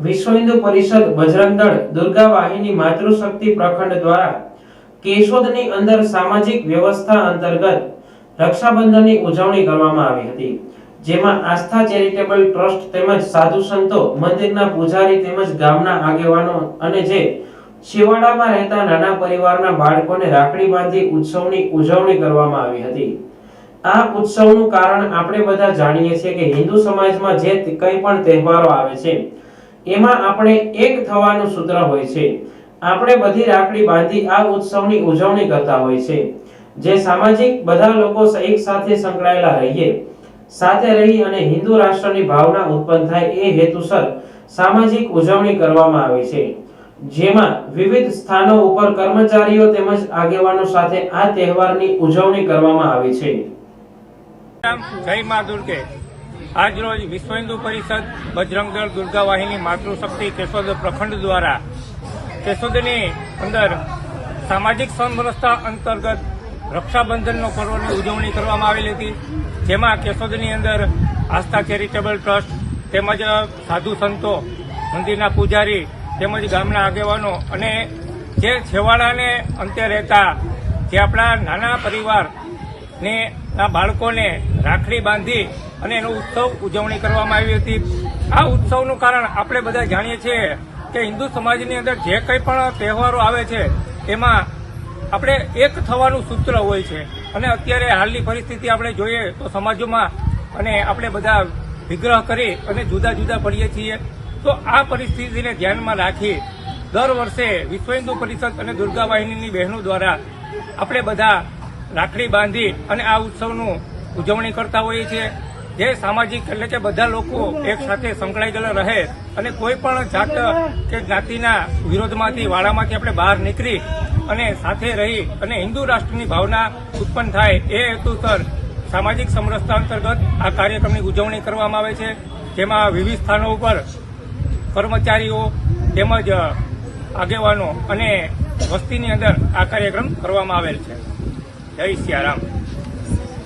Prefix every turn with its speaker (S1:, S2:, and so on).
S1: વિશ્વ હિન્દુ પરિષદ બજરંગ દળ દુર્ગા વાહિની માતૃશક્તિ પ્રખંડ દ્વારા કેશોદની અંદર સામાજિક વ્યવસ્થા અંતર્ગત રક્ષાબંધનની ઉજવણી કરવામાં આવી હતી, જેમાં આસ્થા ચેરિટેબલ ટ્રસ્ટ તેમજ સાધુ સંતો, મંદિરના પૂજારી તેમજ ગામના આગેવાનો અને જે શિવાડામાં રહેતા નાના પરિવારના બાળકોને રાખડી બાંધી ઉત્સવની ઉજવણી કરવામાં આવી હતી। આ ઉત્સવનું કારણ આપણે બધા જાણીએ છીએ કે હિન્દુ સમાજમાં જે કંઈ પણ તહેવારો આવે છે એમાં આપણે એક થવાનું સૂત્ર હોય છે। આપણે બધી રાખડી બાંધી આ ઉત્સવની ઉજવણી કરતા હોય છે, જે સામાજિક બધા લોકો એક સાથે સંકળાયેલા રહીએ, સાથે રહી અને હિન્દુ રાષ્ટ્રની ભાવના ઉત્પન્ન થાય એ હેતુસર સામાજિક ઉજવણી કરવામાં આવે છે, જેમાં વિવિધ સ્થાનો ઉપર કર્મચારીઓ તેમજ આગેવાનો સાથે આ તહેવારની ઉજવણી કરવામાં આવે છે।
S2: જય મા દુર્ગે। આજ રોજ વિશ્વ હિન્દુ પરિષદ બજરંગ દળ દુર્ગા વાહિની માતૃશક્તિ કેશોદ પ્રખંડ દ્વારા કેશોદની અંદર સામાજિક સમરસતા અંતર્ગત રક્ષાબંધનનો પર્વની ઉજવણી કરવામાં આવેલી હતી, જેમાં કેશોદની અંદર આસ્થા ચેરિટેબલ ટ્રસ્ટ તેમજ સાધુ સંતો, મંદિરના પૂજારી તેમજ ગામના આગેવાનો અને જે છેવાડાને અંતે રહેતા જે આપણા નાના પરિવારને બાળકોને રાખડી બાંધી અને એનો ઉત્સવ ઉજવણી કરવામાં આવી હતી। આ ઉત્સવનું કારણ આપણે બધા જાણીએ છીએ કે હિન્દુ સમાજની અંદર જે કંઈ પણ તહેવારો આવે છે એમાં આપણે એક થવાનું સૂત્ર હોય છે, અને અત્યારે હાલની પરિસ્થિતિ આપણે જોઈએ તો સમાજોમાં અને આપણે બધા વિગ્રહ કરી અને જુદા જુદા પડીએ છીએ। તો આ પરિસ્થિતિને ધ્યાનમાં રાખી દર વર્ષે વિશ્વ હિન્દુ પરિષદ અને દુર્ગા વાહિનીની બહેનો દ્વારા આપણે બધા રાખડી બાંધી અને આ ઉત્સવનું ઉજવણી કરતા હોઈએ છીએ, જે સામાજિક એટલે કે બધા લોકો એક સાથે સંકળાઈ ગયેલા રહે અને કોઈ પણ જાત કે જ્ઞાતિના વિરોધમાંથી વાડામાંથી આપણે બહાર નીકળી અને સાથે રહી અને હિન્દુ રાષ્ટ્રની ભાવના ઉત્પન્ન થાય એ હેતુસર સામાજિક સમરસતા અંતર્ગત આ કાર્યક્રમની ઉજવણી કરવામાં આવે છે, જેમાં વિવિધ સ્થાનો ઉપર કર્મચારીઓ તેમજ આગેવાનો અને વસ્તીની અંદર આ કાર્યક્રમ કરવામાં આવેલ છે। જય સિયારામ।